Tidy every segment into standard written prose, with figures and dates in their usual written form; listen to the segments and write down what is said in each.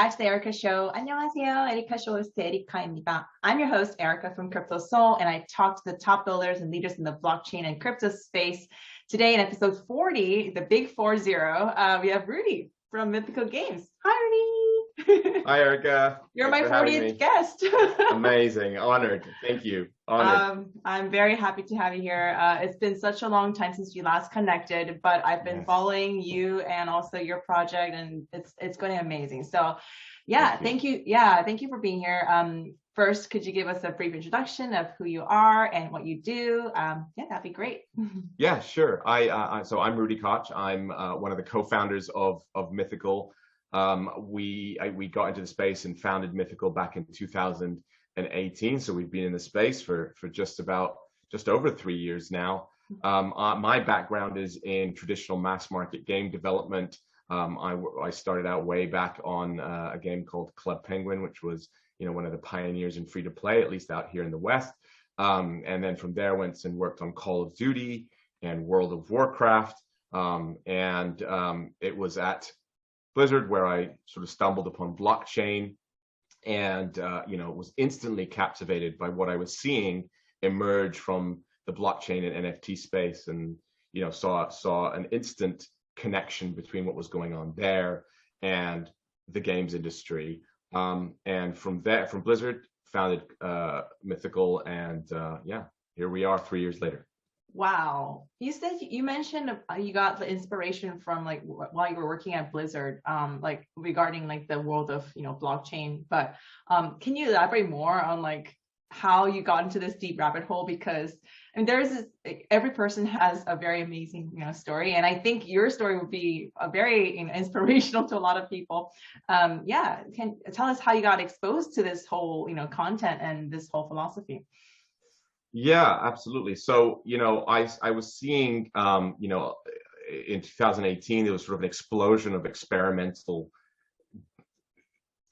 back to the 에리카쇼. 안녕하세요. 에리카쇼 host 에리카입니다. I'm your host, Erica from Crypto Soul, and I talk to the top builders and leaders in the blockchain and crypto space. Today in episode 40, the big 40, we have Rudy from Mythical Games. Hi, Rudy. Hi, Erica. You're my 40th guest. Amazing. Honored. Thank you. Honored. I'm very happy to have you here. It's been such a long time since we last connected, but I've been following you and also your project, and it's going amazing. So, thank you. Yeah, thank you for being here. First, could you give us a brief introduction of who you are and what you do? That'd be great. Yeah, sure. So I'm Rudy Koch. I'm one of the co-founders of Mythical. We got into the space and founded Mythical back in 2018. So we've been in the space for just over 3 years now. My background is in traditional mass market game development. I started out way back on a game called Club Penguin, which was one of the pioneers in free to play, at least out here in the West. And then from there went and worked on Call of Duty and World of Warcraft. It was at Blizzard where I sort of stumbled upon blockchain and was instantly captivated by what I was seeing emerge from the blockchain and NFT space, and saw an instant connection between what was going on there and the games industry. And from Blizzard, founded Mythical, and here we are 3 years later. Wow. You mentioned you got the inspiration from while you were working at Blizzard, regarding the world of blockchain. But can you elaborate more on how you got into this deep rabbit hole? Because every person has a very amazing story, and I think your story would be a very inspirational to a lot of people. Can tell us how you got exposed to this whole content and this whole philosophy? Yeah, absolutely. So, I was seeing, in 2018, there was sort of an explosion of experimental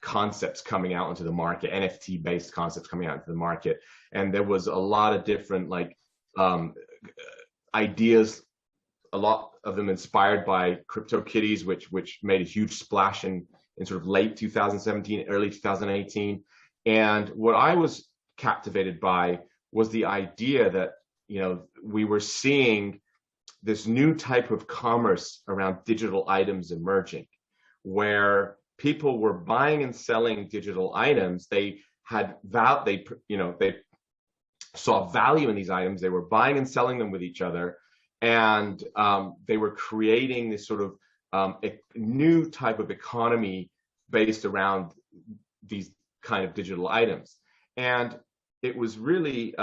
concepts coming out into the market, NFT-based concepts coming out into the market. And there was a lot of different, ideas, a lot of them inspired by CryptoKitties, which made a huge splash in sort of late 2017, early 2018. And what I was captivated by was the idea that, we were seeing this new type of commerce around digital items emerging, where people were buying and selling digital items. They saw value in these items. They were buying and selling them with each other, and they were creating this sort of a new type of economy based around these kind of digital items. And it was really,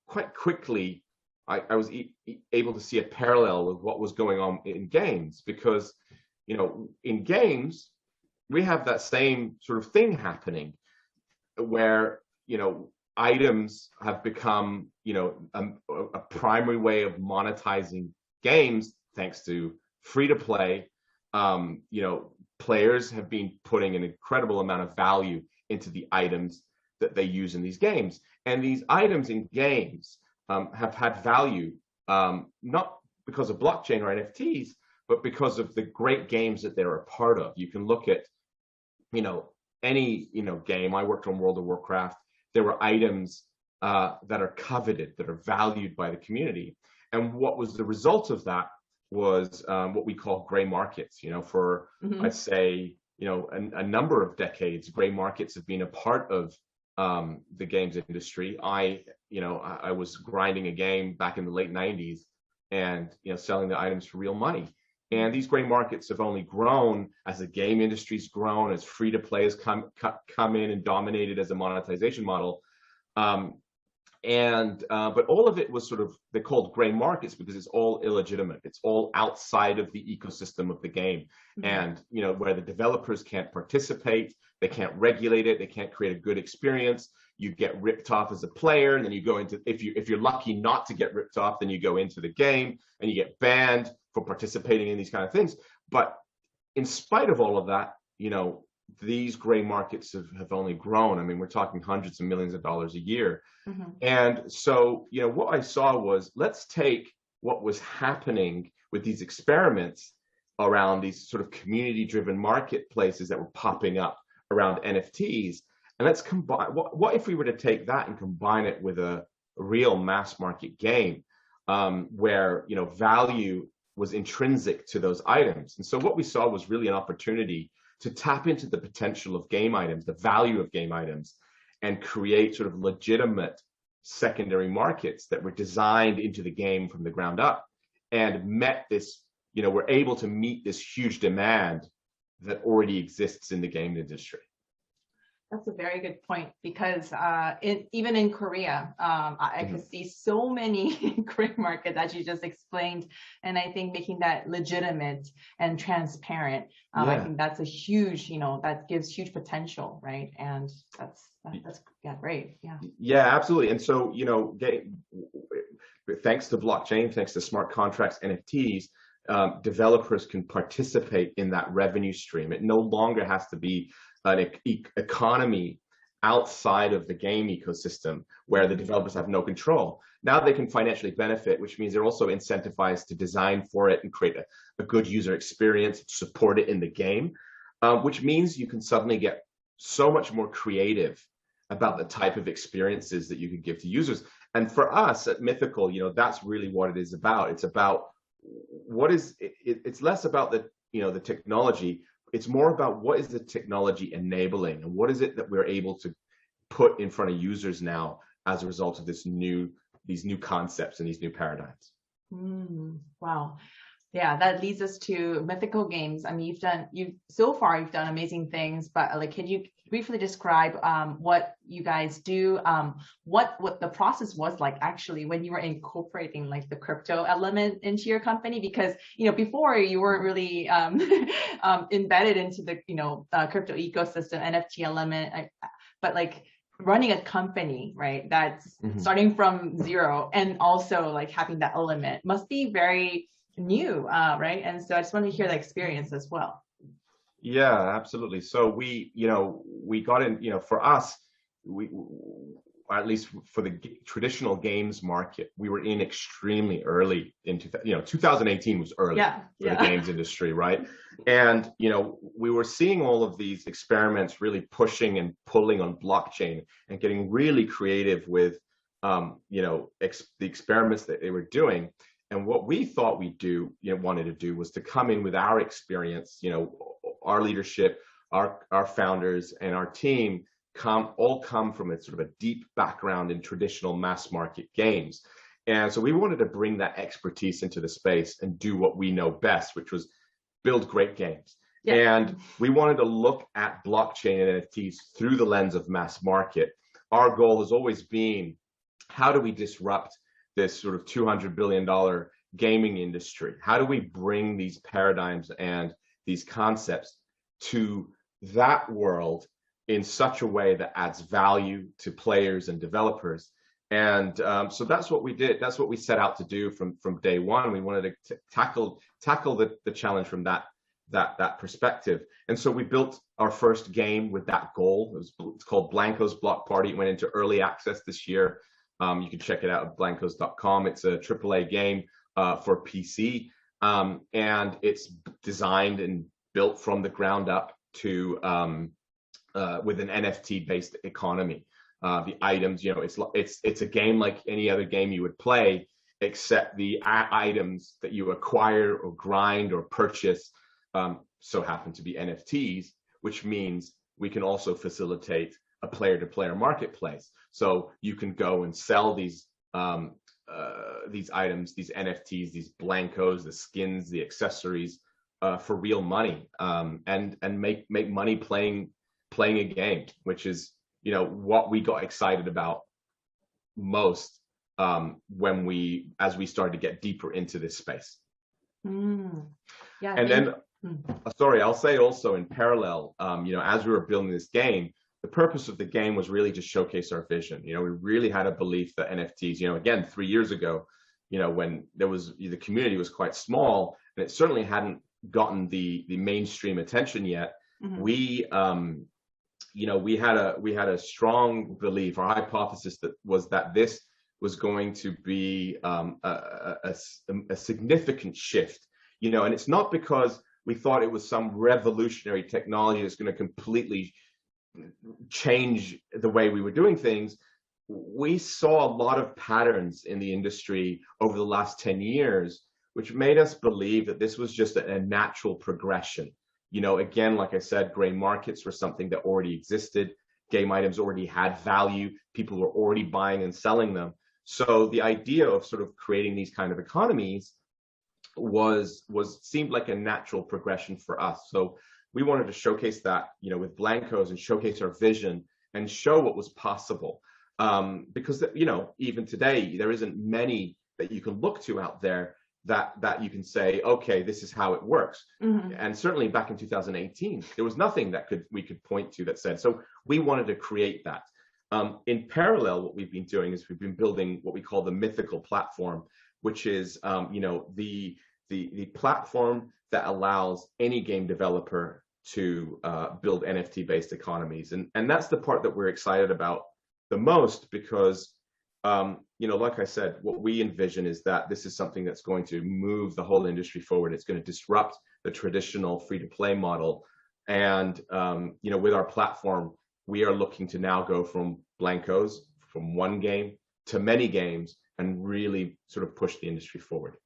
quite quickly, I was able to see a parallel with what was going on in games, because, in games, we have that same sort of thing happening where, items have become, a primary way of monetizing games thanks to free to play. Players have been putting an incredible amount of value into the items that they use in these games. And these items in games have had value, not because of blockchain or NFTs, but because of the great games that they're a part of. You can look at, any, game. I worked on World of Warcraft. There were items that are coveted, that are valued by the community. And what was the result of that was what we call gray markets. For, I'd say, a number of decades, gray markets have been a part of the games industry. I was grinding a game back in the late 90s and, selling the items for real money. And these gray markets have only grown as the game industry's grown, as free to play has come in and dominated as a monetization model. But all of it was they're called gray markets because it's all illegitimate. It's all outside of the ecosystem of the game. And, where the developers can't participate, they can't regulate it, they can't create a good experience. You get ripped off as a player, and then you go into, if you're lucky not to get ripped off, then you go into the game and you get banned for participating in these kind of things. But in spite of all of that, these gray markets have only grown. I mean, we're talking hundreds of millions of dollars a year. And so, what I saw was, let's take what was happening with these experiments around these sort of community-driven marketplaces that were popping up around NFTs. And let's combine, what if we were to take that and combine it with a real mass market game where, you know, value was intrinsic to those items. And so what we saw was really an opportunity to tap into the potential of game items, the value of game items, and create sort of legitimate secondary markets that were designed into the game from the ground up and met this, you know, we're able to meet this huge demand that already exists in the game industry. That's a very good point, because even in Korea, I could see so many Korean markets, as you just explained, and I think making that legitimate and transparent, I think that's a huge, you know, that gives huge potential, right? And that's yeah, great, yeah. Yeah, absolutely. And so, you know, thanks to blockchain, thanks to smart contracts, NFTs, developers can participate in that revenue stream. It no longer has to be an economy outside of the game ecosystem where the developers have no control. Now they can financially benefit, which means they're also incentivized to design for it and create a good user experience, support it in the game, which means you can suddenly get so much more creative about the type of experiences that you can give to users. And for us at Mythical, you know, that's really what it is about. It's about it's less about the, you know, the technology. It's more about what is the technology enabling and what is it that we're able to put in front of users now as a result of these new concepts and these new paradigms. Wow. Yeah, that leads us to Mythical Games. I mean, so far you've done amazing things, but like, can you briefly describe what you guys do, what the process was like actually when you were incorporating like the crypto element into your company? Because, you know, before you weren't really embedded into the, you know, crypto ecosystem, NFT element, but like running a company, right, that's starting from zero and also like having that element must be very new, right? And so I just want to hear the experience as well. Yeah, absolutely. So we got in, you know, for us, we, at least for the traditional games market, we were in extremely early into, you know, 2018 was early for the games industry, right? And, you know, we were seeing all of these experiments really pushing and pulling on blockchain and getting really creative with, you know, the experiments that they were doing. And what we thought wanted to do was to come in with our experience, you know, our leadership, our founders and our team all come from a sort of a deep background in traditional mass market games. And so we wanted to bring that expertise into the space and do what we know best, which was build great games. Yeah. And we wanted to look at blockchain and NFTs through the lens of mass market. Our goal has always been, how do we disrupt this sort of $200 billion gaming industry? How do we bring these paradigms and these concepts to that world in such a way that adds value to players and developers? And so that's what we did. That's what we set out to do from day one. We wanted to tackle the challenge from that perspective. And so we built our first game with that goal. It's called Blanco's Block Party. It went into early access this year. You can check it out at blancos.com. It's a AAA game for PC, and it's designed and built from the ground up to with an NFT-based economy. The items, you know, it's a game like any other game you would play, except the items that you acquire or grind or purchase so happen to be NFTs, which means we can also facilitate a player-to-player marketplace. So you can go and sell these items, these NFTs, these blancos, the skins, the accessories for real money, and make money playing a game, which is, you know, what we got excited about most as we started to get deeper into this space. Yeah. And then, sorry, I'll say also in parallel, you know, as we were building this game, the purpose of the game was really to showcase our vision. You know, we really had a belief that NFTs, you know, again, 3 years ago, you know, when the community was quite small and it certainly hadn't gotten the mainstream attention yet, we had a strong belief, our hypothesis that this was going to be a significant shift, you know, and it's not because we thought it was some revolutionary technology that's going to completely change the way we were doing things. We saw a lot of patterns in the industry over the last 10 years, which made us believe that this was just a natural progression. You know, again, like I said, gray markets were something that already existed. Game items already had value. People were already buying and selling them. So the idea of sort of creating these kind of economies seemed like a natural progression for us. So we wanted to showcase that, you know, with Blankos, and showcase our vision and show what was possible. Because, you know, even today, there isn't many that you can look to out there that you can say, okay, this is how it works. Mm-hmm. And certainly back in 2018, there was nothing that we could point to that said. So we wanted to create that. In parallel, what we've been doing is we've been building what we call the Mythical platform, which is, you know, the platform that allows any game developer to build NFT-based economies. And that's the part that we're excited about the most, because, you know, like I said, what we envision is that this is something that's going to move the whole industry forward. It's going to disrupt the traditional free-to-play model. And, you know, with our platform, we are looking to now go from Blankos, from one game to many games, and really sort of push the industry forward.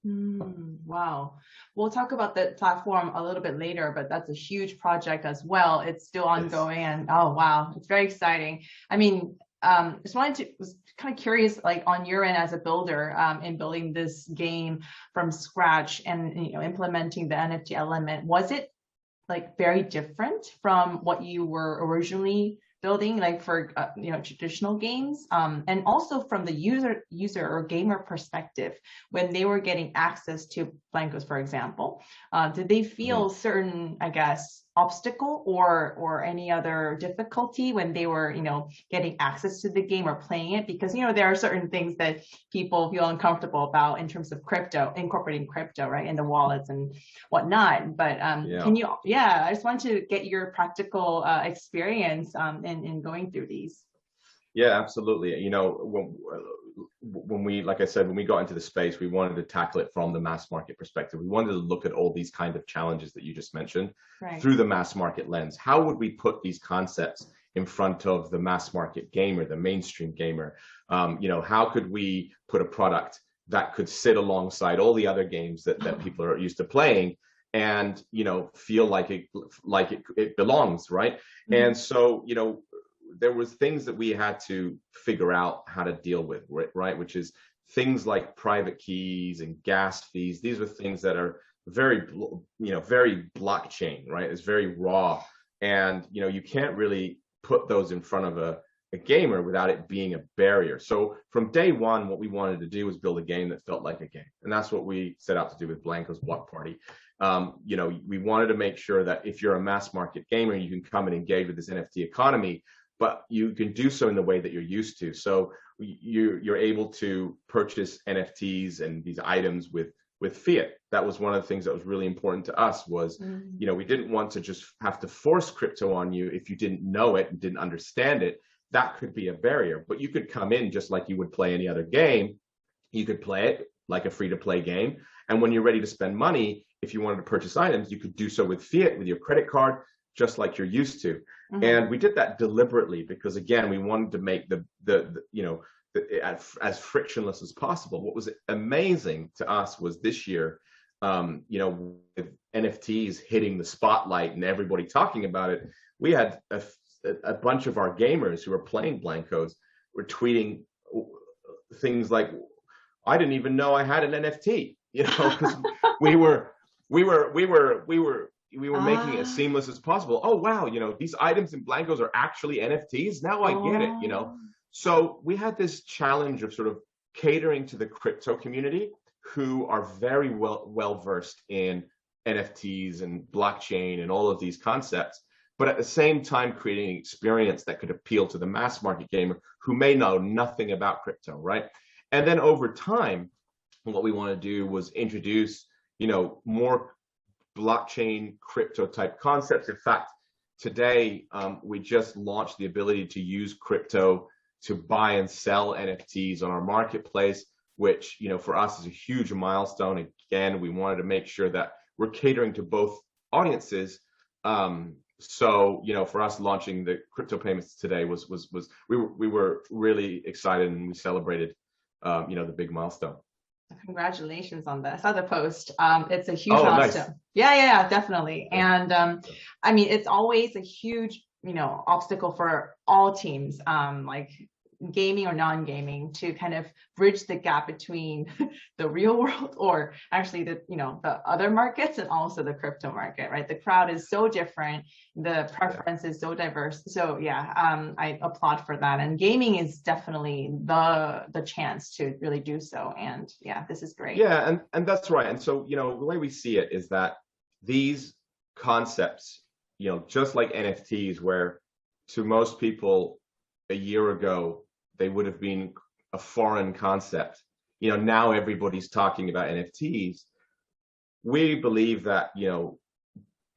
Wow. We'll talk about the platform a little bit later, but that's a huge project as well. It's still ongoing. Yes. And oh, wow, it's very exciting. I mean, was kind of curious, like on your end as a builder, in building this game from scratch and, you know, implementing the NFT element, was it like very different from what you were originally building, like for you know, traditional games, and also from the user or gamer perspective, when they were getting access to Blankos, for example, did they feel certain, I guess, obstacle or any other difficulty when they were, you know, getting access to the game or playing it? Because, you know, there are certain things that people feel uncomfortable about in terms of crypto, incorporating crypto, right, in the wallets and whatnot. But can you, I just want to get your practical experience in going through these. Yeah, absolutely. You know, when we, like I said, when we got into the space, we wanted to tackle it from the mass market perspective. We wanted to look at all these kind of challenges that you just mentioned through the mass market lens. How would we put these concepts in front of the mass market gamer, the mainstream gamer? You know, how could we put a product that could sit alongside all the other games that people are used to playing, and, you know, feel like it belongs, right? Mm-hmm. And so, you know, there was things that we had to figure out how to deal with, right? Which is things like private keys and gas fees. These are things that are very, you know, very blockchain, right? It's very raw. And, you know, you can't really put those in front of a gamer without it being a barrier. So from day one, what we wanted to do was build a game that felt like a game. And that's what we set out to do with Blankos Block Party. You know, we wanted to make sure that if you're a mass market gamer, you can come and engage with this NFT economy, but you can do so in the way that you're used to. So you're able to purchase NFTs and these items with fiat. That was one of the things that was really important to us was, you know, we didn't want to just have to force crypto on you if you didn't know it and didn't understand it. That could be a barrier, but you could come in just like you would play any other game. You could play it like a free-to-play game. And when you're ready to spend money, if you wanted to purchase items, you could do so with fiat, with your credit card, just like you're used to. Mm-hmm. And we did that deliberately because, again, we wanted to make the you know, as frictionless as possible. What was amazing to us was this year, you know, with NFTs hitting the spotlight and everybody talking about it, we had a bunch of our gamers who are playing Blankos were tweeting things like, I didn't even know I had an NFT, you know, because we were making it as seamless as possible. Oh, wow, you know, these items in Blankos are actually NFTs. Now I get it, you know. So we had this challenge of sort of catering to the crypto community who are very well versed in NFTs and blockchain and all of these concepts, but at the same time creating an experience that could appeal to the mass market gamer who may know nothing about crypto, right? And then over time, what we want to do was introduce, you know, more blockchain crypto type concepts. In fact, today we just launched the ability to use crypto to buy and sell NFTs on our marketplace, which, you know, for us is a huge milestone. Again, we wanted to make sure that we're catering to both audiences. So, you know, for us launching the crypto payments today we were really excited, and we celebrated, you know, the big milestone. Congratulations on that. I saw the post. It's a huge milestone. Nice. Yeah, definitely. And I mean, it's always a huge, you know, obstacle for all teams, like gaming or non-gaming, to kind of bridge the gap between the real world, or actually the, you know, the other markets, and also the crypto market, right? The crowd is so different, the preference is so diverse. So yeah, I applaud for that. And gaming is definitely the chance to really do so. And yeah, this is great. Yeah, and that's right. And so, you know, the way we see it is that these concepts, you know, just like NFTs, where to most people a year ago, they would have been a foreign concept. You know, now everybody's talking about NFTs. We believe that, you know,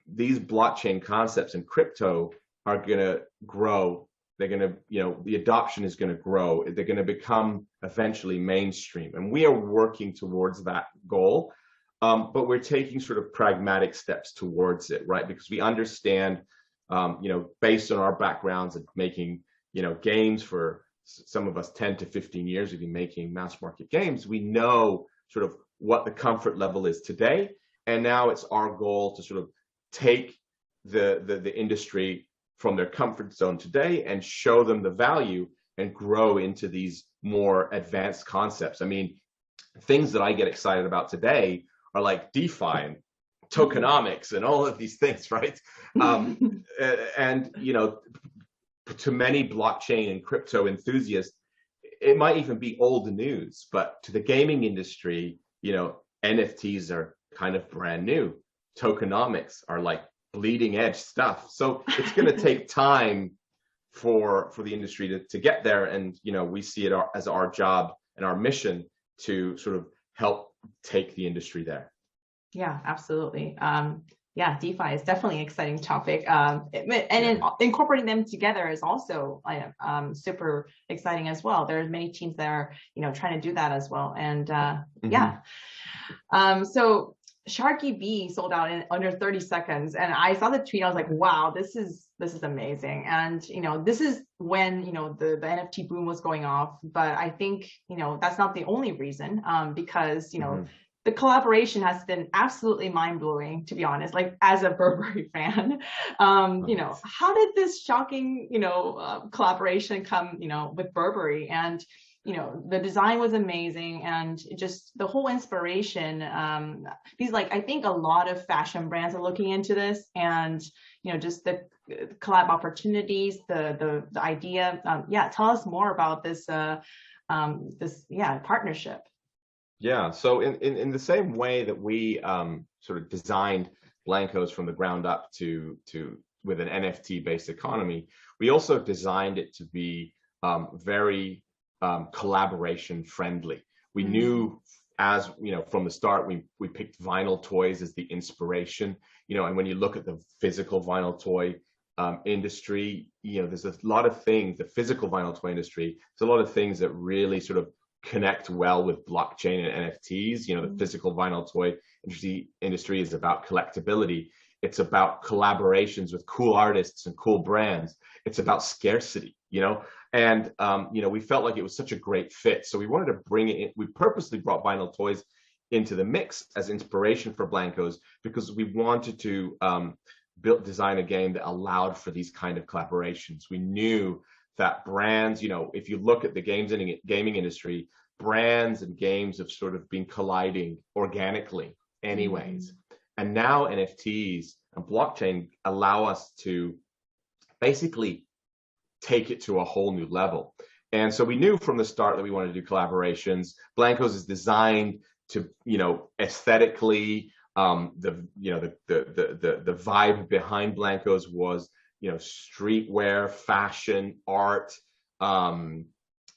these blockchain concepts and crypto are going to grow. They're going to, you know, the adoption is going to grow. They're going to become eventually mainstream. And we are working towards that goal. But we're taking sort of pragmatic steps towards it, right? Because we understand, you know, based on our backgrounds of making, you know, games for some of us 10 to 15 years, we've been making mass market games. We know sort of what the comfort level is today. And now it's our goal to sort of take the industry from their comfort zone today and show them the value and grow into these more advanced concepts. I mean, things that I get excited about today are like DeFi and tokenomics and all of these things, right? And, you know, to many blockchain and crypto enthusiasts, it might even be old news, but to the gaming industry, you know, NFTs are kind of brand new. Tokenomics are like bleeding edge stuff. So it's going to take time for the industry to get there. And, you know, we see it as our job and our mission to sort of help take the industry there. Yeah, absolutely. Yeah, DeFi is definitely an exciting topic. Incorporating them together is also super exciting as well. There's many teams that are, you know, trying to do that as well. And yeah. So Sharky B sold out in under 30 seconds. And I saw the tweet, I was like, wow, this is amazing. And, you know, this is when, you know, the NFT boom was going off. But I think, you know, that's not the only reason, because, you know, the collaboration has been absolutely mind-blowing, to be honest, like as a Burberry fan. You know, how did this shocking, you know, collaboration come, you know, with Burberry? And, you know, the design was amazing, and just the whole inspiration. These, like, I think a lot of fashion brands are looking into this, and, you know, just the collab opportunities, the idea. Yeah, tell us more about this, partnership. Yeah, so in the same way that we sort of designed Blankos from the ground up to with an NFT-based economy, we also designed it to be very collaboration friendly. We knew, as you know, from the start, we picked vinyl toys as the inspiration. You know, and when you look at the physical vinyl toy industry, you know, there's a lot of things. The physical vinyl toy industry, there's a lot of things that really sort of connect well with blockchain and NFTs. You know, the physical vinyl toy industry is about collectability. It's about collaborations with cool artists and cool brands. It's about scarcity, you know, and, you know, we felt like it was such a great fit. So we wanted to bring it in. We purposely brought vinyl toys into the mix as inspiration for Blankos, because we wanted to design a game that allowed for these kind of collaborations. We knew that brands, you know, if you look at the gaming industry, brands and games have sort of been colliding organically anyways. And now NFTs and blockchain allow us to basically take it to a whole new level. And so we knew from the start that we wanted to do collaborations. Blankos is designed to, you know, aesthetically, the vibe behind Blankos was, you know, streetwear, fashion, art, and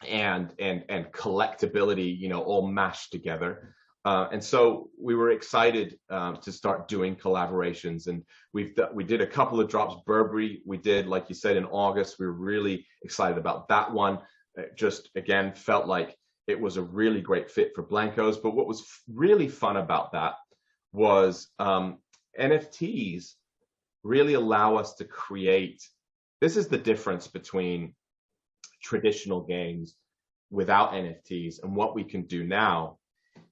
collectability, you know, all mashed together. And so we were excited to start doing collaborations, and we did a couple of drops. Burberry, we did, like you said, in August. We were really excited about that one. It just, again, felt like it was a really great fit for Blankos. But what was really fun about that was NFTs really allow us to create. This is the difference between traditional games without NFTs and what we can do now,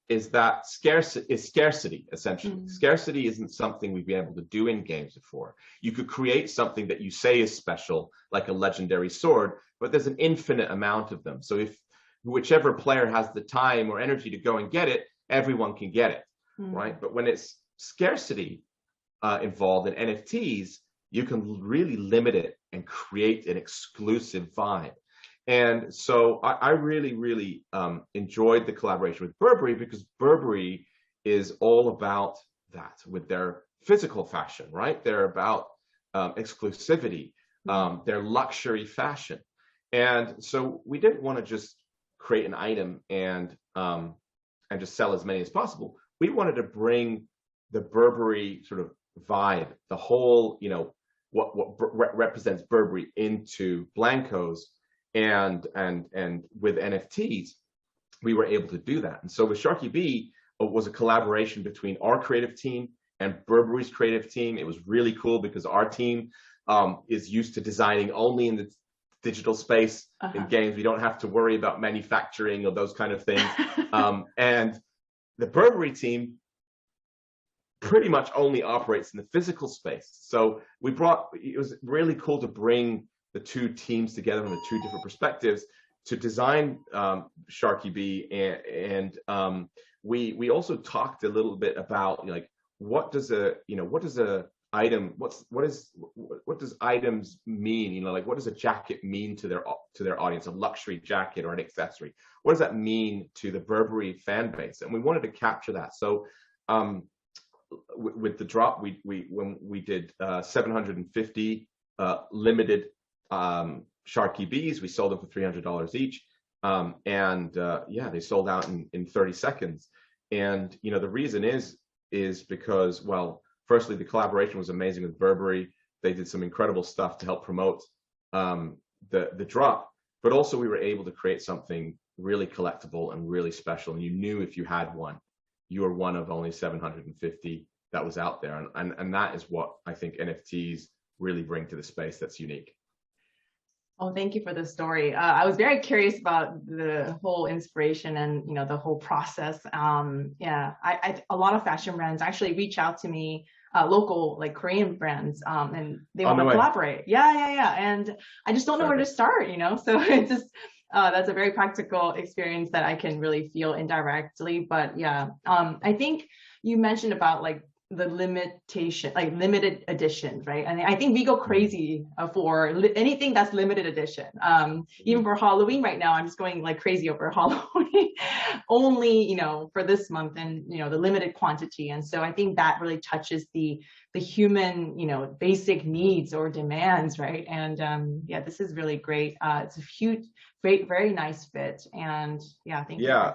is that scarcity, essentially. Scarcity isn't something we've been able to do in games before. You could create something that you say is special, like a legendary sword, but there's an infinite amount of them. So if whichever player has the time or energy to go and get it, everyone can get it, right? But when it's scarcity involved in NFTs, you can really limit it and create an exclusive vibe. And so I really, really enjoyed the collaboration with Burberry, because Burberry is all about that with their physical fashion, right? They're about exclusivity, their luxury fashion. And so we didn't want to just create an item and just sell as many as possible. We wanted to bring the Burberry sort of vibe, the whole, what represents Burberry into Blankos. And with NFTs, we were able to do that. And so with Sharky B, it was a collaboration between our creative team and Burberry's creative team. It was really cool because our team is used to designing only in the digital space in games. We don't have to worry about manufacturing or those kind of things. And the Burberry team pretty much only operates in the physical space. So it was really cool to bring the two teams together from the two different perspectives to design Sharky B, and we also talked a little bit about what does items mean? What does a jacket mean to their audience? A luxury jacket or an accessory. What does that mean to the Burberry fan base? And we wanted to capture that. So with the drop, when we did 750 limited Sharky Bs, we sold them for $300 each, they sold out in 30 seconds. And the reason is because, well, firstly, the collaboration was amazing with Burberry. They did some incredible stuff to help promote the drop, but also we were able to create something really collectible and really special. And you knew if you had one, you were one of only 750 that was out there. And that is what I think NFTs really bring to the space that's unique. Oh, thank you for the story. I was very curious about the whole inspiration and the whole process. A lot of fashion brands actually reach out to me, local Korean brands, and they want to collaborate. Yeah. And I just don't know where to start, So it's just that's a very practical experience that I can really feel indirectly. But yeah, I think you mentioned about the limitation, limited edition, right? And I think we go crazy for anything that's limited edition. Even for Halloween right now, I'm just going crazy over Halloween only, for this month and, the limited quantity. And so I think that really touches the human, basic needs or demands, right? And this is really great. It's a huge, great, very nice fit. And thank you.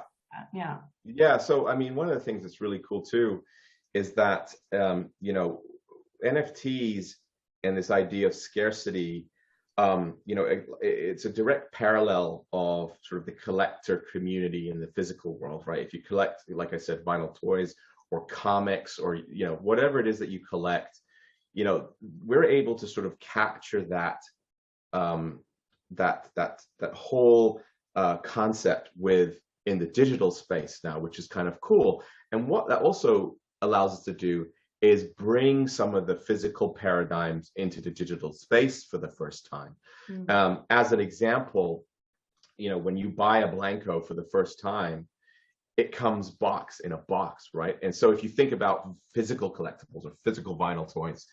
Yeah. So, I mean, one of the things that's really cool too is that, NFTs and this idea of scarcity, it's a direct parallel of sort of the collector community in the physical world, right? If you collect, like I said, vinyl toys or comics or, whatever it is that you collect, we're able to sort of capture that whole concept in the digital space now, which is kind of cool. And what that also allows us to do is bring some of the physical paradigms into the digital space for the first time. As an example, when you buy a Blanko for the first time, it comes in a box, right? And so if you think about physical collectibles or physical vinyl toys,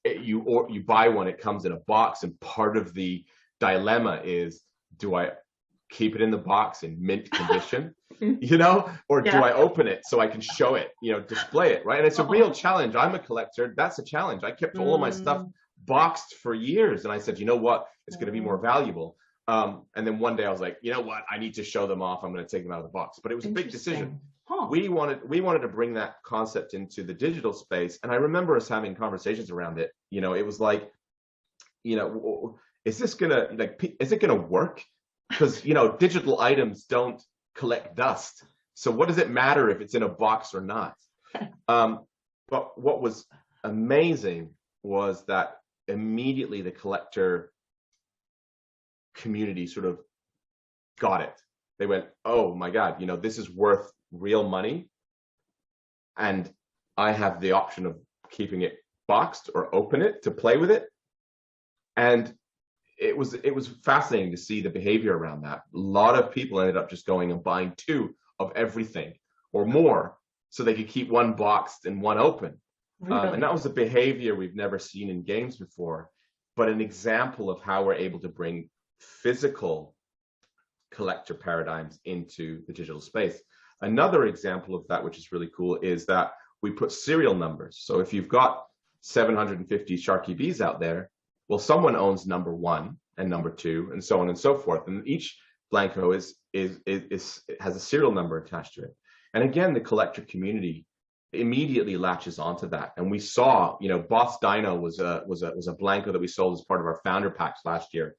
you buy one, it comes in a box, and part of the dilemma is, do I keep it in the box in mint condition, or do I open it so I can show it, display it, right? And it's a real challenge. I'm a collector. That's a challenge. I kept all of my stuff boxed for years, and I said, you know what? It's going to be more valuable. And then one day I was like, you know what? I need to show them off. I'm going to take them out of the box. But it was a big decision. We wanted to bring that concept into the digital space, and I remember us having conversations around it. It was like, is it gonna work? Because digital items don't collect dust, so what does it matter if it's in a box or not? But what was amazing was that immediately the collector community sort of got it. They went, oh my God, this is worth real money. And I have the option of keeping it boxed or open it to play with it. And it was fascinating to see the behavior around that. A lot of people ended up just going and buying 2 of everything or more so they could keep one boxed and one open. Really? And that was a behavior we've never seen in games before, but an example of how we're able to bring physical collector paradigms into the digital space. Another example of that, which is really cool, is that we put serial numbers. So if you've got 750 Sharky Bees out there, well, someone owns number 1 and number 2 and so on and so forth. And each Blanco has a serial number attached to it. And again, the collector community immediately latches onto that. And we saw, Boss Dino was a Blanco that we sold as part of our founder packs last year.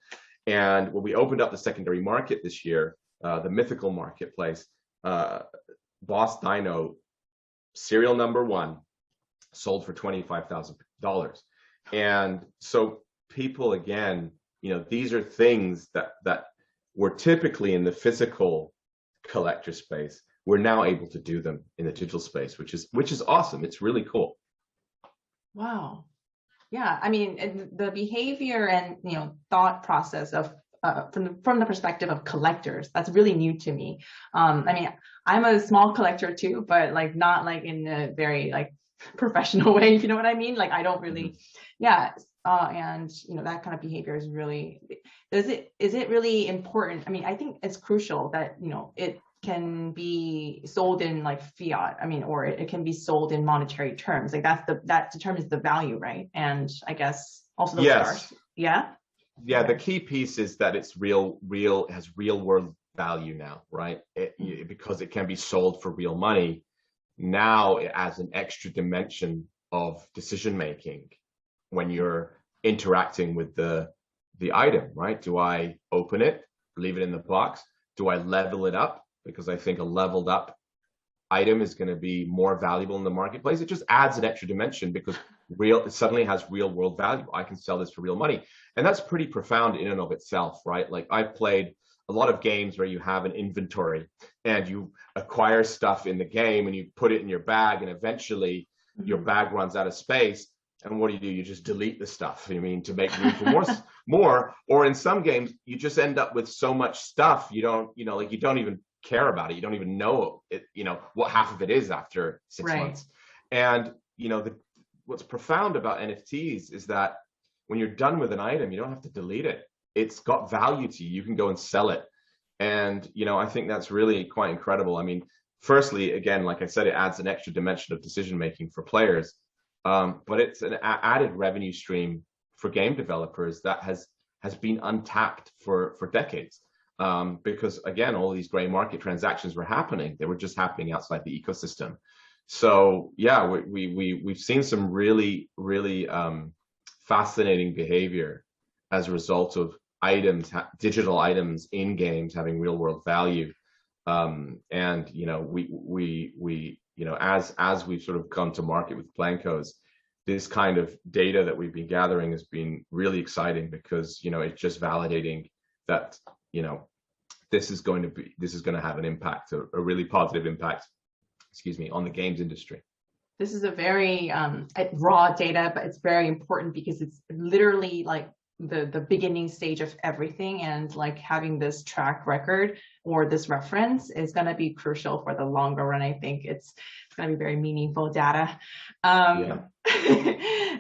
And when we opened up the secondary market this year, the Mythical marketplace, Boss Dino, serial number 1, sold for $25,000. And so people, again, these are things that were typically in the physical collector space. We're now able to do them in the digital space, which is awesome. It's really cool. Wow. Yeah, I mean, the behavior and thought process of from the perspective of collectors, that's really new to me. I mean, I'm a small collector too, but not in a very professional way, if you know what I mean. I don't really, yeah. And that kind of behavior is really, is it really important? I mean, I think it's crucial that it can be sold in fiat, or it can be sold in monetary terms. That determines the value, right? And I guess also those stars. Yeah. Yeah, the key piece is that it's has real world value now, right? Because it can be sold for real money. Now it adds an extra dimension of decision making when you're interacting with the item, right? Do I open it, leave it in the box? Do I level it up? Because I think a leveled up item is going to be more valuable in the marketplace. It just adds an extra dimension because it suddenly has real world value. I can sell this for real money. And that's pretty profound in and of itself, right? I've played a lot of games where you have an inventory and you acquire stuff in the game and you put it in your bag and eventually your bag runs out of space. And what do? You just delete the stuff, to make room for more. Or in some games, you just end up with so much stuff, you don't even care about it. You don't even know it, what half of it is after 6 months. And, what's profound about NFTs is that when you're done with an item, you don't have to delete it. It's got value to you. You can go and sell it. And, I think that's really quite incredible. I mean, firstly, again, like I said, it adds an extra dimension of decision-making for players. But it's an added revenue stream for game developers that has been untapped for decades. Because again, all these gray market transactions were happening. They were just happening outside the ecosystem. So yeah, we've seen some really, really fascinating behavior as a result of digital items in games having real world value. And as we've sort of come to market with Blancos, this kind of data that we've been gathering has been really exciting because it's just validating that this is going to have an impact, a really positive impact, on the games industry. This is a very raw data, but it's very important because it's literally the beginning stage of everything, and having this track record or this reference is going to be crucial for the longer run. I think it's going to be very meaningful data.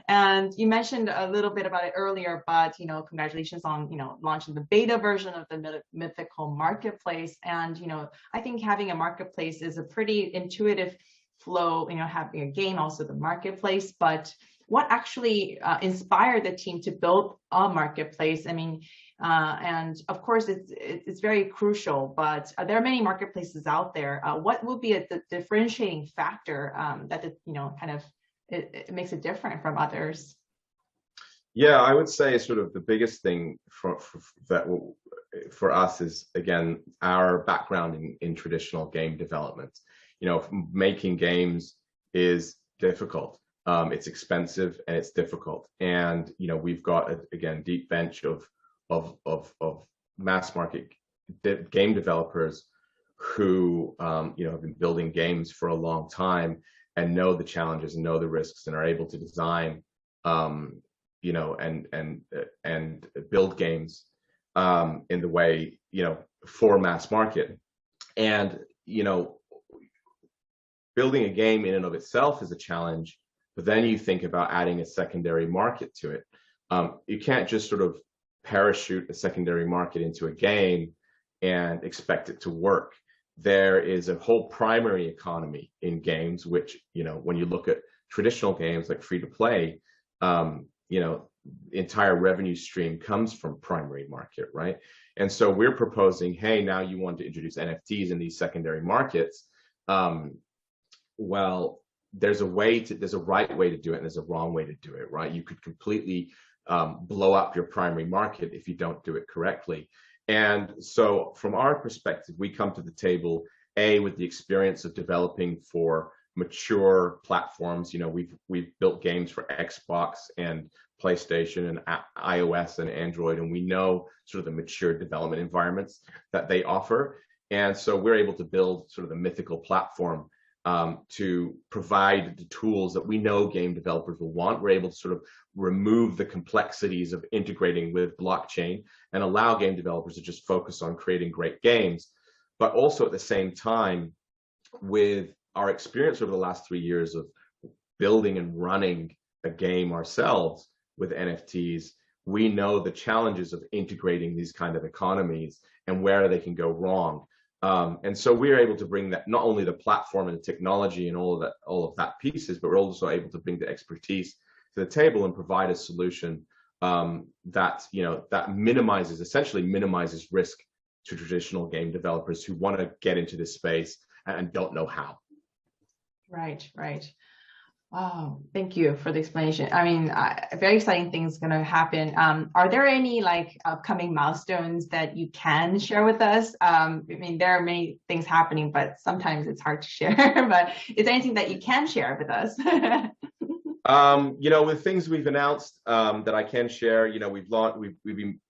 And you mentioned a little bit about it earlier, but congratulations on launching the beta version of the Mythical marketplace. And I think having a marketplace is a pretty intuitive flow. Having a game, also the marketplace, but what actually inspired the team to build a marketplace? I mean, and of course, it's very crucial, but there are many marketplaces out there. What will be the differentiating factor that it makes it different from others? Yeah, I would say sort of the biggest thing for us is, again, our background in traditional game development. Making games is difficult. It's expensive and it's difficult. And we've got again deep bench of mass market game developers who have been building games for a long time and know the challenges and know the risks and are able to design and build games in the way for mass market. And building a game in and of itself is a challenge, but then you think about adding a secondary market to it. You can't just sort of parachute a secondary market into a game and expect it to work. There is a whole primary economy in games, which, when you look at traditional games like free to play, the entire revenue stream comes from primary market, right? And so we're proposing, hey, now you want to introduce NFTs in these secondary markets. Well, there's a right way to do it and there's a wrong way to do it, right? You could completely blow up your primary market if you don't do it correctly. And so from our perspective, we come to the table, with the experience of developing for mature platforms. We've built games for Xbox and PlayStation and iOS and Android, and we know sort of the mature development environments that they offer. And so we're able to build sort of the Mythical platform to provide the tools that we know game developers will want. We're able to sort of remove the complexities of integrating with blockchain and allow game developers to just focus on creating great games. But also at the same time, with our experience over the last 3 years of building and running a game ourselves with NFTs, we know the challenges of integrating these kind of economies and where they can go wrong. And so we're able to bring that, not only the platform and the technology and all of that pieces, but we're also able to bring the expertise to the table and provide a solution that essentially minimizes risk to traditional game developers who want to get into this space and don't know how. Right. Wow, thank you for the explanation. I mean, very exciting things going to happen. Are there any upcoming milestones that you can share with us? I mean, there are many things happening, but sometimes it's hard to share. But is there anything that you can share with us? With things we've announced that I can share, we've been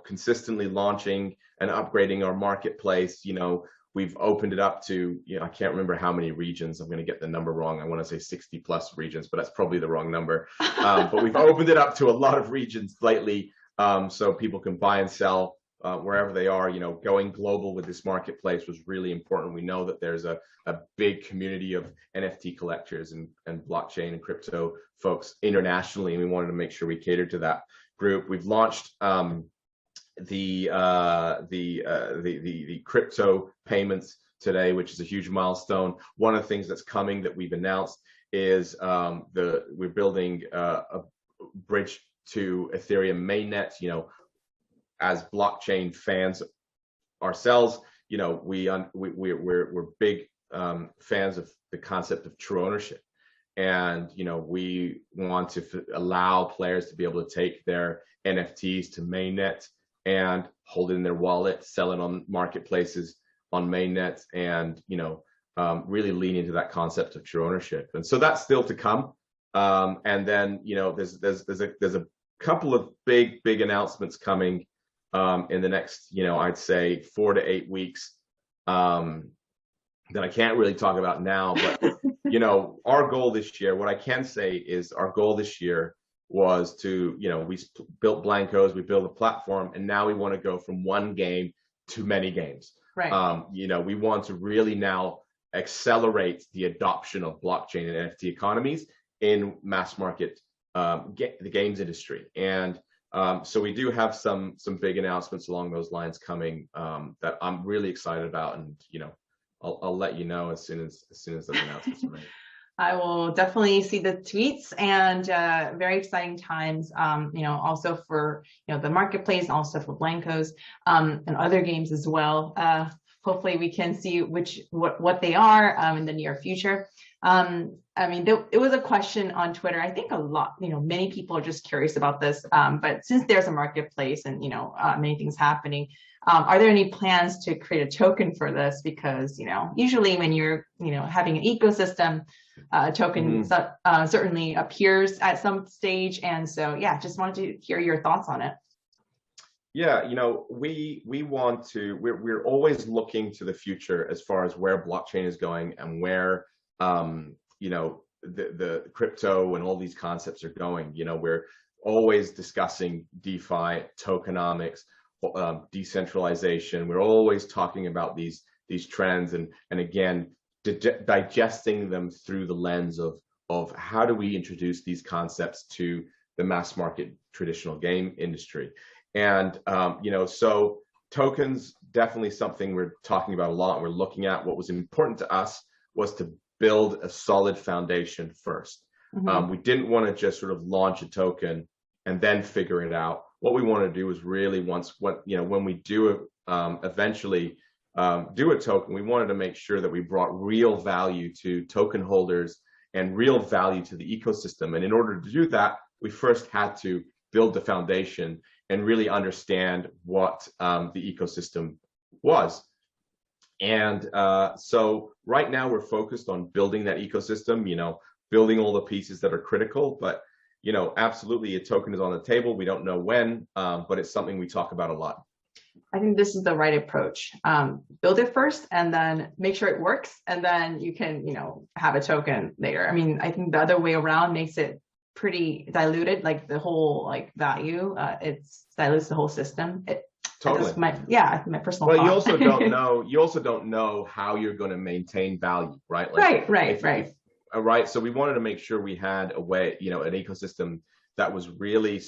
consistently launching and upgrading our marketplace. We've opened it up to, I can't remember how many regions. I'm going to get the number wrong. I want to say 60 plus regions, but that's probably the wrong number. But we've opened it up to a lot of regions lately, so people can buy and sell wherever they are. Going global with this marketplace was really important. We know that there's a big community of NFT collectors and blockchain and crypto folks internationally, and we wanted to make sure we catered to that group. We've launched the crypto payments today, which is a huge milestone. One of the things that's coming that we've announced is we're building a bridge to Ethereum mainnet. As blockchain fans ourselves, we're big fans of the concept of true ownership, and we want to allow players to be able to take their NFTs to mainnet and hold it in their wallet, sell it on marketplaces on mainnet, and really lean into that concept of true ownership. And so that's still to come. And then there's a couple of big announcements coming in the next I'd say 4 to 8 weeks that I can't really talk about now. But our goal this year, what I can say is our goal this year was to, we built Blankos, we built a platform, and now we want to go from one game to many games. Right. We want to really now accelerate the adoption of blockchain and NFT economies in mass market, the games industry. And so we do have some big announcements along those lines coming that I'm really excited about, and I'll let you know as soon as those announcements are made. I will definitely see the tweets, and very exciting times, also for, the marketplace, also for Blankos, and other games as well. Hopefully we can see what they are in the near future. It was a question on Twitter. I think a lot, many people are just curious about this, but since there's a marketplace and, many things happening, Are there any plans to create a token for this? Because, usually when you're, having an ecosystem, a token certainly appears at some stage. And so, just wanted to hear your thoughts on it. Yeah, we want to, we're always looking to the future as far as where blockchain is going and where, the crypto and all these concepts are going. We're always discussing DeFi, tokenomics, decentralization. We're always talking about these trends and again, digesting them through the lens of how do we introduce these concepts to the mass market traditional game industry. And, so tokens, definitely something we're talking about a lot. We're looking at. What was important to us was to build a solid foundation first. We didn't want to just sort of launch a token and then figure it out. What we want to do is really when we do eventually do a token, we wanted to make sure that we brought real value to token holders and real value to the ecosystem. And in order to do that, we first had to build the foundation and really understand what the ecosystem was. And so right now we're focused on building that ecosystem, building all the pieces that are critical. But, absolutely a token is on the table. We don't know when, but it's something we talk about a lot. I think this is the right approach. Build it first and then make sure it works. And then you can, have a token later. I mean, I think the other way around makes it pretty diluted, like the whole value. It dilutes the whole system. Totally. My personal Well, thought. you also don't know how you're going to maintain value, right? Right. Right. So we wanted to make sure we had a way, an ecosystem that was really,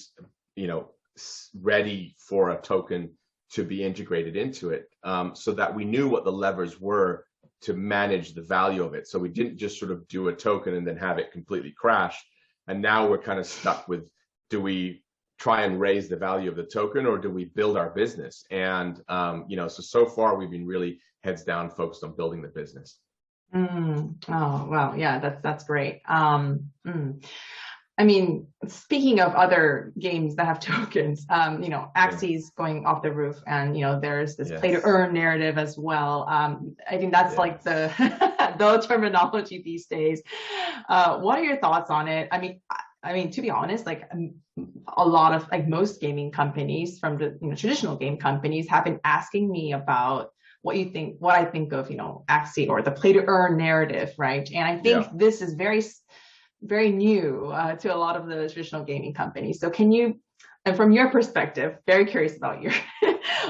ready for a token to be integrated into it, so that we knew what the levers were to manage the value of it. So we didn't just sort of do a token and then have it completely crash. And now we're kind of stuck with, do we try and raise the value of the token or do we build our business? And, so far we've been really heads down focused on building the business. Oh, wow. Yeah, that's great. I mean, speaking of other games that have tokens, Axie's going off the roof and, there's this play to earn narrative as well. I think that's like the, the terminology these days. What are your thoughts on it? I mean, to be honest, a lot of most gaming companies from the traditional game companies have been asking me about what I think of, Axie or the play to earn narrative, right? And I think this is very, very new to a lot of the traditional gaming companies. So and from your perspective, very curious about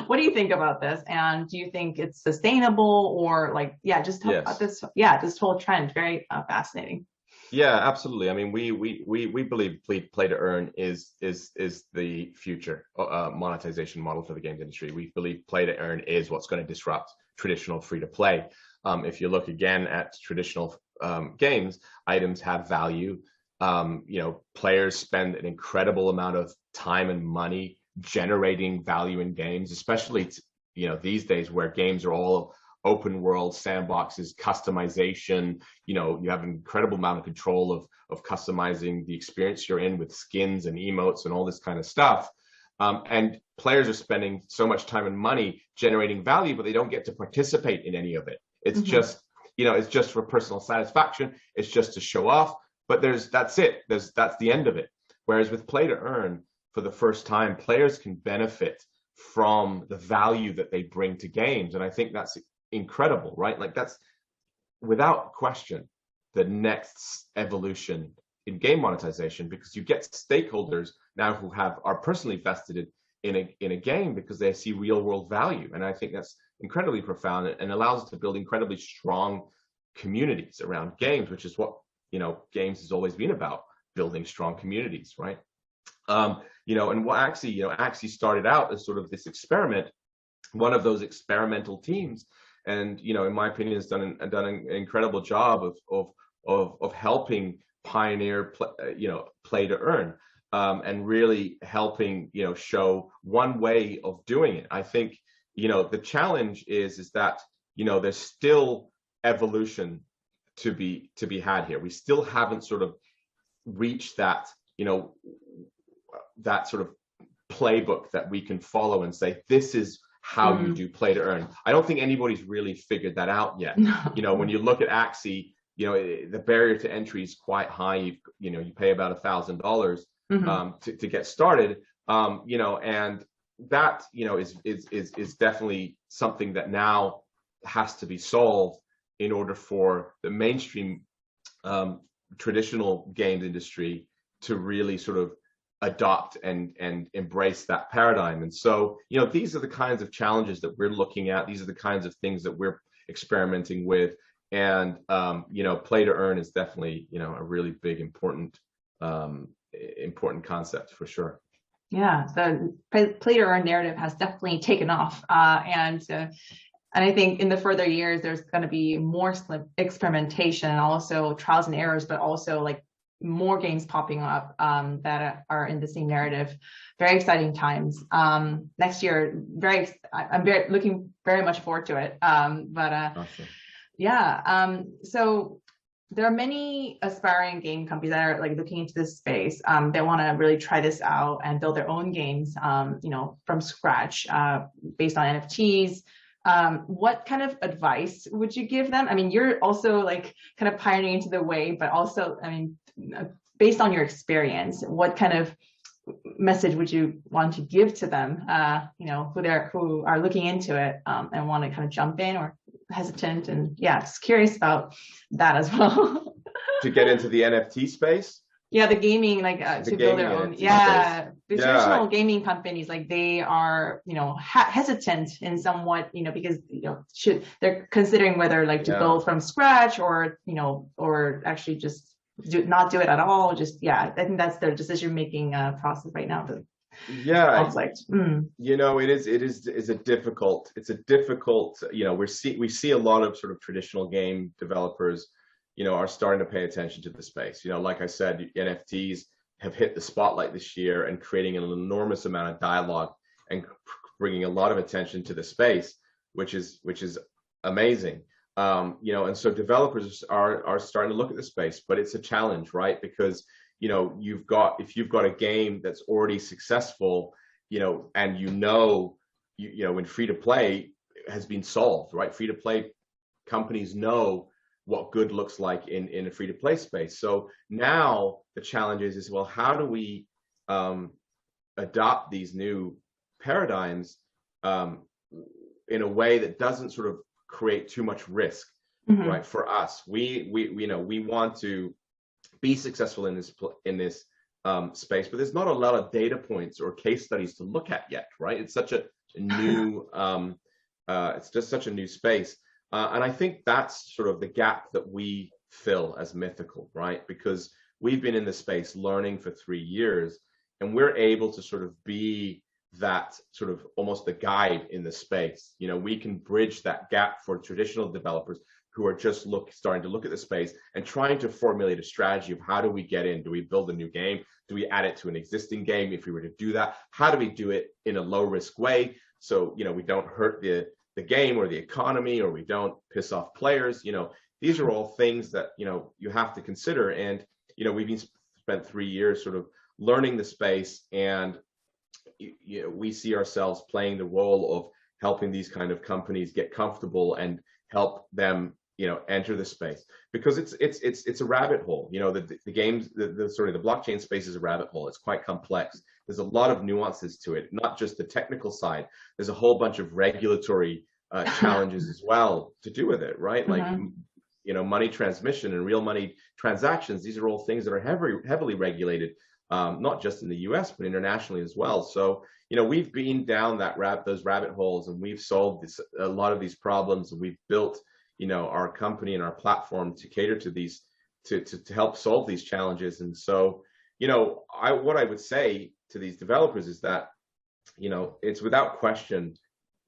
what do you think about this? And do you think it's sustainable or just talk about this? Yeah, this whole trend, very fascinating. Yeah, absolutely. I mean, we believe play to earn is the future monetization model for the games industry. We believe play to earn is what's going to disrupt traditional free to play. If you look again at traditional games, items have value. Players spend an incredible amount of time and money generating value in games, especially these days where games are all open world sandboxes, customization. You have an incredible amount of control of customizing the experience you're in with skins and emotes and all this kind of stuff. And players are spending so much time and money generating value, but they don't get to participate in any of it. It's just, it's just for personal satisfaction. It's just to show off, but that's it. That's the end of it. Whereas with play to earn, for the first time, players can benefit from the value that they bring to games. And I think that's incredible, right? That's without question the next evolution in game monetization, because you get stakeholders now who are personally vested in a game because they see real world value. And I think that's incredibly profound and allows us to build incredibly strong communities around games, which is what games has always been about, building strong communities, right? And what Axie started out as sort of this experiment, one of those experimental teams, and in my opinion has done an incredible job of helping pioneer play to earn, and really helping show one way of doing it. I think the challenge is that there's still evolution to be had here. We still haven't sort of reached that that sort of playbook that we can follow and say, this is how you do play to earn. I don't think anybody's really figured that out yet. You know, when you look at Axie, you know, the barrier to entry is quite high. You pay about $1,000 to get started. You know, and that, you know, is definitely something that now has to be solved in order for the mainstream traditional games industry to really sort of adopt and embrace that paradigm. And so, you know, these are the kinds of challenges that we're looking at. These are the kinds of things that we're experimenting with. And, you know, play to earn is definitely, you know, a really big, important concept for sure. Yeah, the play to earn narrative has definitely taken off. And I think in the further years, there's going to be more experimentation and also trials and errors, but also like more games popping up that are in the same narrative. Very exciting times. Next year, I'm looking very much forward to it. Awesome. Yeah. So there are many aspiring game companies that are like looking into this space. They want to really try this out and build their own games, you know, from scratch, based on NFTs. What kind of advice would you give them? I mean, you're also like kind of pioneering into the way, but also, I mean, based on your experience, what kind of message would you want to give to them, you know, who are looking into it and want to kind of jump in or hesitant? And yeah, just curious about that as well. To get into the NFT space? Yeah, the gaming, like to build their own. Yeah, the traditional gaming companies, like they are, you know, hesitant in somewhat, you know, because, you know, they're considering whether like to build from scratch or, you know, or actually just not do it at all. Just, yeah, I think that's their decision-making process right now. Conflict. You know, it's a difficult, you know, we see a lot of sort of traditional game developers, you know, are starting to pay attention to the space. You know, like I said, NFTs have hit the spotlight this year and creating an enormous amount of dialogue and bringing a lot of attention to the space, which is amazing. You know, and so developers are starting to look at the space, but it's a challenge, right? Because, you know, if you've got a game that's already successful, you know, and you know, when free to play has been solved, right? Free to play companies know what good looks like in a free to play space. So now the challenge is, well, how do we adopt these new paradigms in a way that doesn't sort of create too much risk, right? For us, we want to be successful in this space, but there's not a lot of data points or case studies to look at yet, right? It's such a new, it's just such a new space, and I think that's sort of the gap that we fill as Mythical, right? Because we've been in the space learning for 3 years, and we're able to sort of be that sort of almost the guide in the space. You know, we can bridge that gap for traditional developers who are just starting to look at the space and trying to formulate a strategy of how do we get in? Do we build a new game? Do we add it to an existing game? If we were to do that, how do we do it in a low risk way? So, you know, we don't hurt the game or the economy, or we don't piss off players. You know, these are all things that, you know, you have to consider. And, you know, we've spent 3 years sort of learning the space, and you know, we see ourselves playing the role of helping these kind of companies get comfortable and help them, you know, enter the space, because it's a rabbit hole. You know, the blockchain space is a rabbit hole. It's quite complex. There's a lot of nuances to it, not just the technical side. There's a whole bunch of regulatory challenges as well to do with it, right? Like, you know, money transmission and real money transactions. These are all things that are heavily regulated. Not just in the US, but internationally as well. So, you know, we've been down those rabbit holes, and we've solved a lot of these problems, and we've built, you know, our company and our platform to cater to these, to help solve these challenges. And so, you know, what I would say to these developers is that, you know, it's without question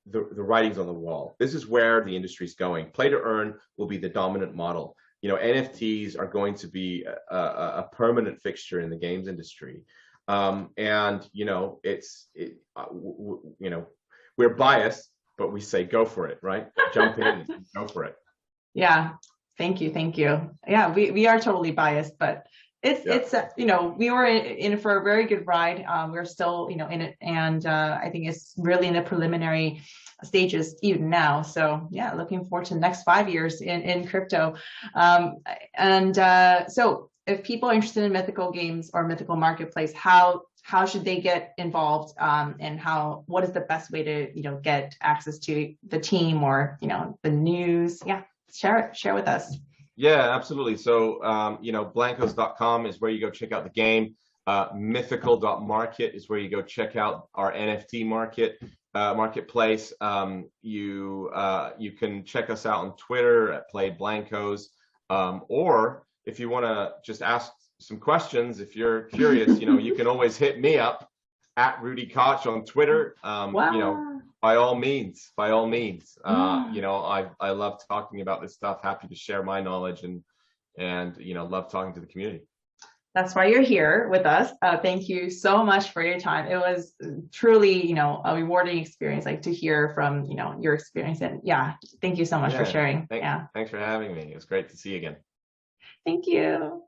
the writing's on the wall. This is where the industry's going. Play to earn will be the dominant model. You know, NFTs are going to be a permanent fixture in the games industry, and you know, you know, we're biased, but we say go for it, right? Jump in and go for it. Yeah, thank you. Yeah, we are totally biased, but it's you know, we were in for a very good ride. We're still, you know, in it, and I think it's really in the preliminary stages even now. So yeah, looking forward to the next 5 years in crypto. So if people are interested in Mythical Games or Mythical Marketplace, how should they get involved, and what is the best way to get access to the team or the news? Yeah, share with us. Yeah, absolutely. So blankos.com is where you go check out the game. Mythical.market is where you go check out our NFT marketplace. You can check us out on Twitter at @playblankos, or if you want to just ask some questions, if you're curious, you can always hit me up at Rudy Koch on Twitter. Wow. By all means, I love talking about this stuff. Happy to share my knowledge and love talking to the community. That's why you're here with us. Thank you so much for your time. It was truly, a rewarding experience, like to hear from, your experience. And yeah, thank you so much for sharing. Thanks for having me. It was great to see you again. Thank you.